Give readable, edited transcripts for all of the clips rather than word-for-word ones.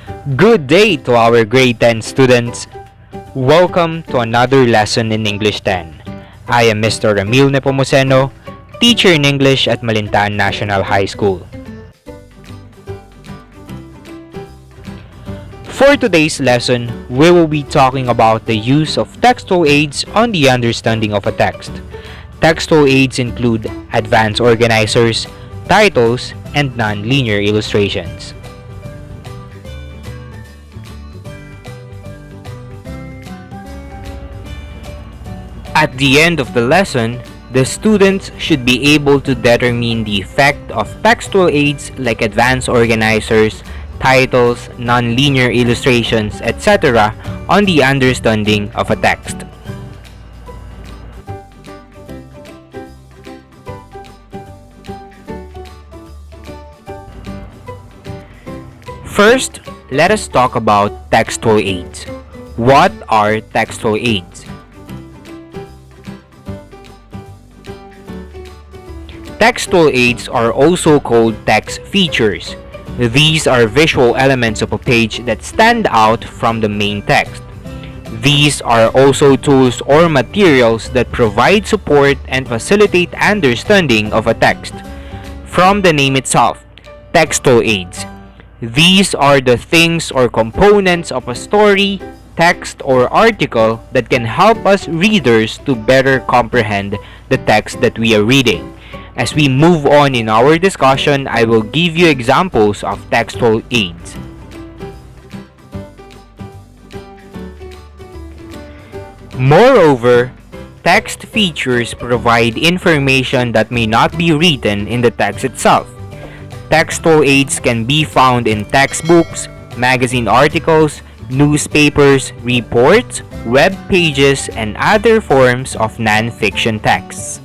Good day to our grade 10 students. Welcome to another lesson in English 10. I am Mr. Ramil Nepomuceno, teacher in English at Malintaan National High School. For today's lesson, we will be talking about the use of textual aids on the understanding of a text. Textual aids include advanced organizers, titles, and non-linear illustrations. At the end of the lesson, the students should be able to determine the effect of textual aids like advanced organizers, titles, non-linear illustrations, etc. on the understanding of a text. First, let us talk about textual aids. What are textual aids? Textual aids are also called text features. These are visual elements of a page that stand out from the main text. These are also tools or materials that provide support and facilitate understanding of a text. From the name itself, textual aids. These are the things or components of a story, text, or article that can help us readers to better comprehend the text that we are reading. As we move on in our discussion, I will give you examples of textual aids. Moreover, text features provide information that may not be written in the text itself. Textual aids can be found in textbooks, magazine articles, newspapers, reports, web pages, and other forms of non-fiction texts.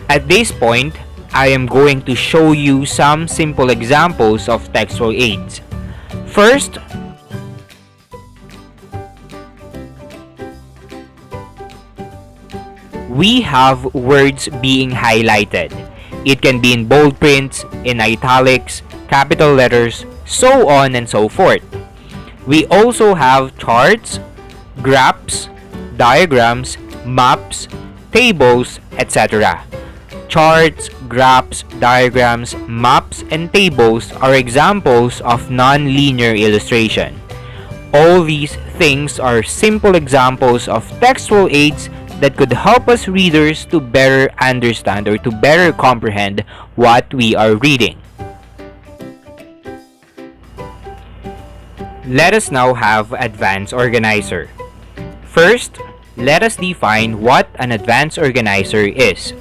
At this point, I am going to show you some simple examples of textual aids. First, we have words being highlighted. It can be in bold prints, in italics, capital letters, so on and so forth. We also have charts, graphs, diagrams, maps, tables, etc. Charts, graphs, diagrams, maps, and tables are examples of non-linear illustration. All these things are simple examples of textual aids that could help us readers to better understand or to better comprehend what we are reading. Let us now have advanced organizer. First, let us define what an advanced organizer is.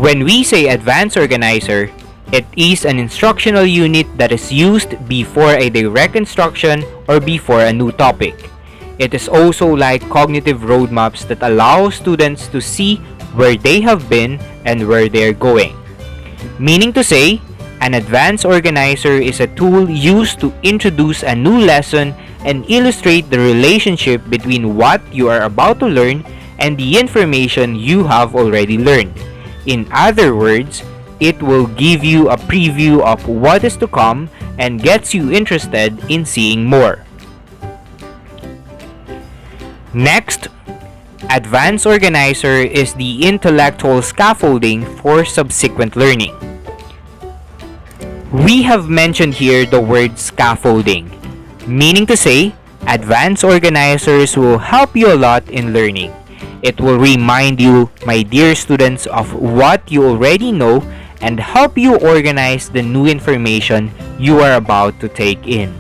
When we say advanced organizer, it is an instructional unit that is used before a direct instruction or before a new topic. It is also like cognitive roadmaps that allow students to see where they have been and where they are going. Meaning to say, an advanced organizer is a tool used to introduce a new lesson and illustrate the relationship between what you are about to learn and the information you have already learned. In other words, it will give you a preview of what is to come and gets you interested in seeing more. Next, advanced organizer is the intellectual scaffolding for subsequent learning. We have mentioned here the word scaffolding, meaning to say, advanced organizers will help you a lot in learning. It will remind you, my dear students, of what you already know and help you organize the new information you are about to take in.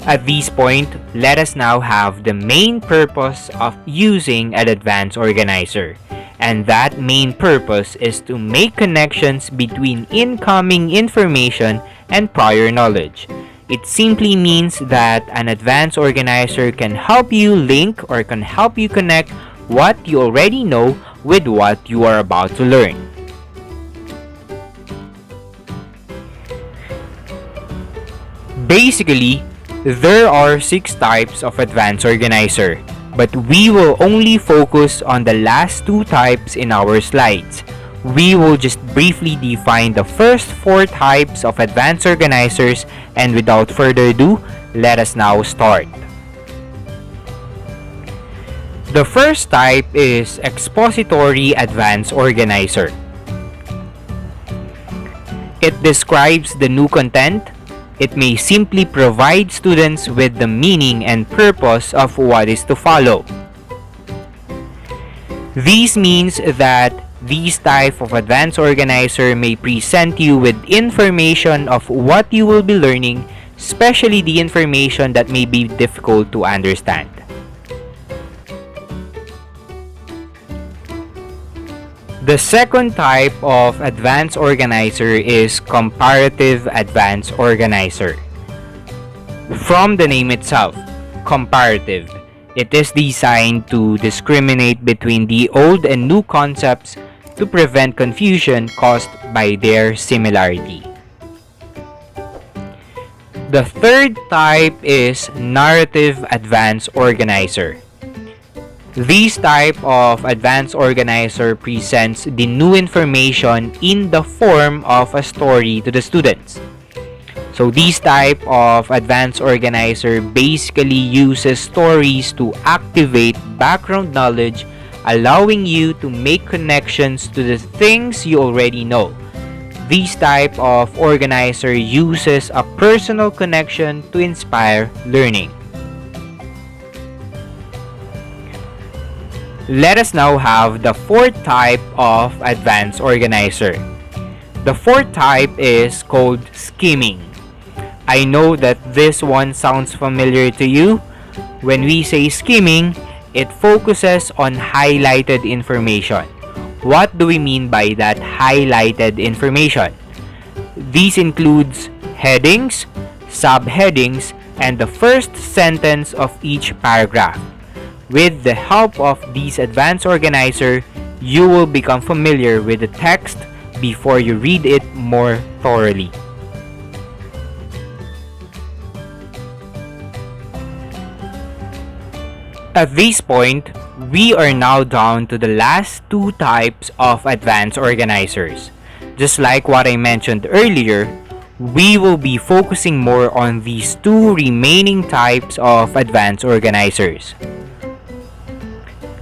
At this point, let us now have the main purpose of using an advanced organizer. And that main purpose is to make connections between incoming information and prior knowledge. It simply means that an advanced organizer can help you link or can help you connect what you already know with what you are about to learn. Basically, there are 6 types of advanced organizer. but we will only focus on the last two types in our slides. We will just briefly define the first four types of advanced organizers, and without further ado, let us now start. The first type is Expository Advanced Organizer. It describes the new content. It may simply provide students with the meaning and purpose of what is to follow. This means that this type of advanced organizer may present you with information of what you will be learning, especially the information that may be difficult to understand. The second type of advanced organizer is Comparative Advanced Organizer. From the name itself, comparative, it is designed to discriminate between the old and new concepts to prevent confusion caused by their similarity. The third type is Narrative Advanced Organizer. This type of advanced organizer presents the new information in the form of a story to the students. So this type of advanced organizer basically uses stories to activate background knowledge, allowing you to make connections to the things you already know. This type of organizer uses a personal connection to inspire learning. Let us now have the fourth type of advanced organizer. The fourth type is called Skimming. I know that this one sounds familiar to you. When we say skimming, it focuses on highlighted information. What do we mean by that highlighted information? These includes headings, subheadings, and the first sentence of each paragraph. With the help of this advanced organizer, you will become familiar with the text before you read it more thoroughly. At this point, we are now down to the last two types of advanced organizers. Just like what I mentioned earlier, we will be focusing more on these two remaining types of advanced organizers.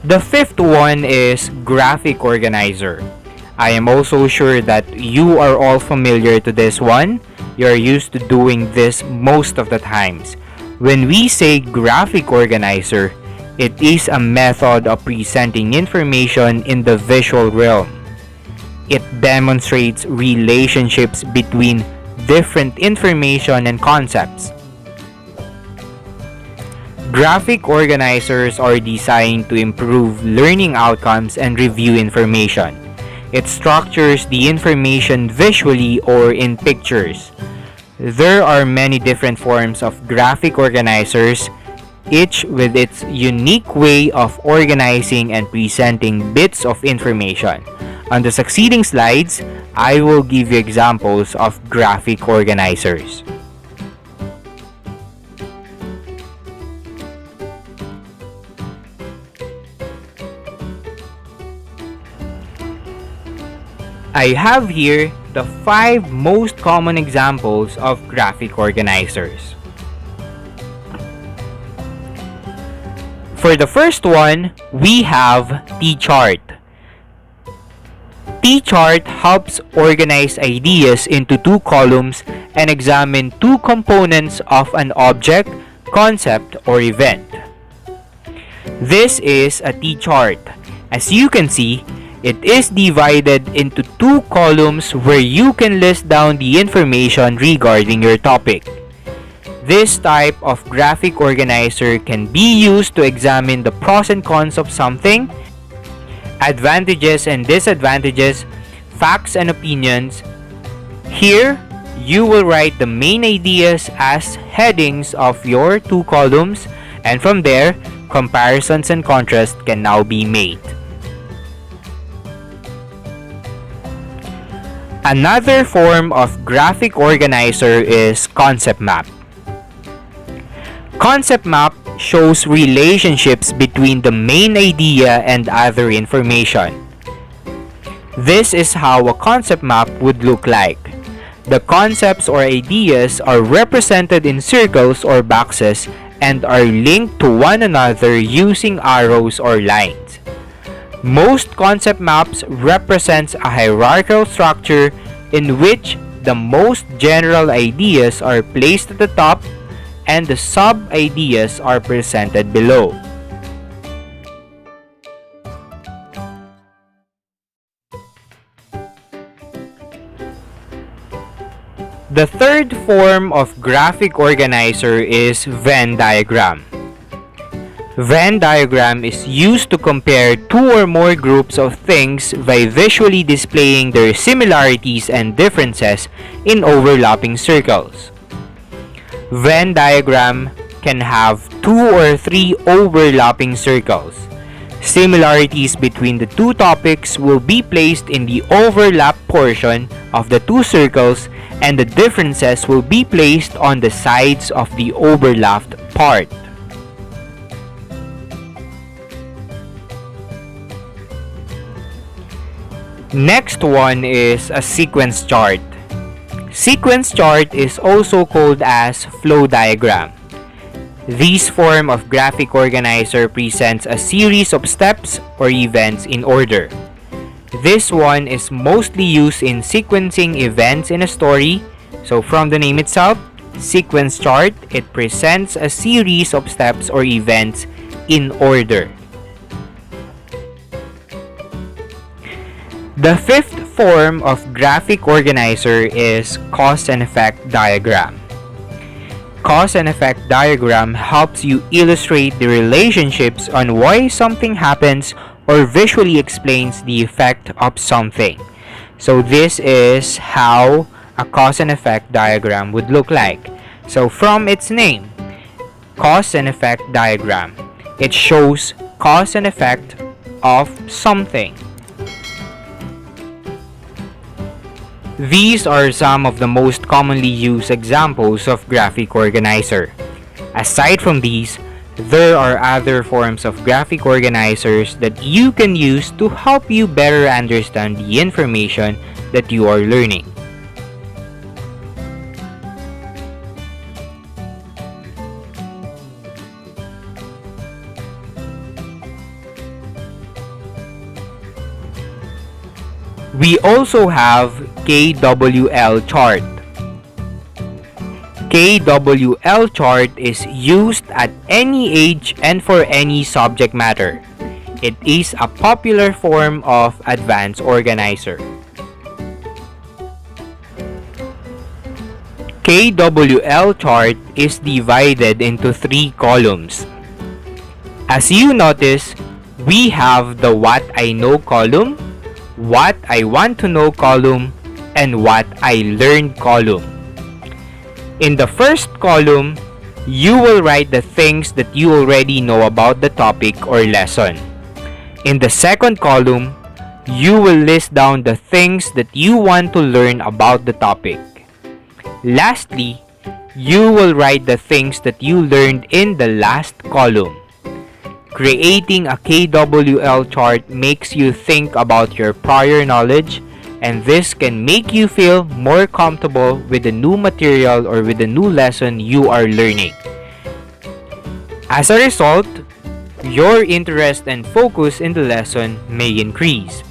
The fifth one is Graphic Organizer. I am also sure that you are all familiar to this one. You're used to doing this most of the times. When we say Graphic Organizer, it is a method of presenting information in the visual realm. It demonstrates relationships between different information and concepts. Graphic organizers are designed to improve learning outcomes and review information. It structures the information visually or in pictures. There are many different forms of graphic organizers, each with its unique way of organizing and presenting bits of information. On the succeeding slides, I will give you examples of graphic organizers. I have here the 5 most common examples of graphic organizers. For the first one, we have T-chart. T-chart helps organize ideas into 2 columns and examine 2 components of an object, concept, or event. This is a T-chart. As you can see, it is divided into 2 columns where you can list down the information regarding your topic. This type of graphic organizer can be used to examine the pros and cons of something, advantages and disadvantages, facts and opinions. Here, you will write the main ideas as headings of your 2 columns, and from there, comparisons and contrast can now be made. Another form of graphic organizer is concept map. Concept map shows relationships between the main idea and other information. This is how a concept map would look like. The concepts or ideas are represented in circles or boxes and are linked to one another using arrows or lines. Most concept maps represents a hierarchical structure in which the most general ideas are placed at the top and the sub-ideas are presented below. The third form of graphic organizer is Venn diagram. Venn diagram is used to compare two or more groups of things by visually displaying their similarities and differences in overlapping circles. Venn diagram can have 2 or 3 overlapping circles. Similarities between the two topics will be placed in the overlap portion of the two circles, and the differences will be placed on the sides of the overlapped part. Next one is a sequence chart. Sequence chart is also called as flow diagram. This form of graphic organizer presents a series of steps or events in order. This one is mostly used in sequencing events in a story. So from the name itself, sequence chart, it presents a series of steps or events in order. The fifth form of graphic organizer is cause and effect diagram. Cause and effect diagram helps you illustrate the relationships on why something happens or visually explains the effect of something. So this is how a cause and effect diagram would look like. So from its name, cause and effect diagram, it shows cause and effect of something. These are some of the most commonly used examples of graphic organizer. Aside from these, there are other forms of graphic organizers that you can use to help you better understand the information that you are learning. We also have KWL chart. KWL chart is used at any age and for any subject matter. It is a popular form of advanced organizer. KWL chart is divided into 3 columns. As you notice, we have the What I Know column, What I Want to Know column, and What I Learned column. In the first column, you will write the things that you already know about the topic or lesson. In the second column, you will list down the things that you want to learn about the topic. Lastly, you will write the things that you learned in the last column. Creating a KWL chart makes you think about your prior knowledge, and this can make you feel more comfortable with the new material or with the new lesson you are learning. As a result, your interest and focus in the lesson may increase.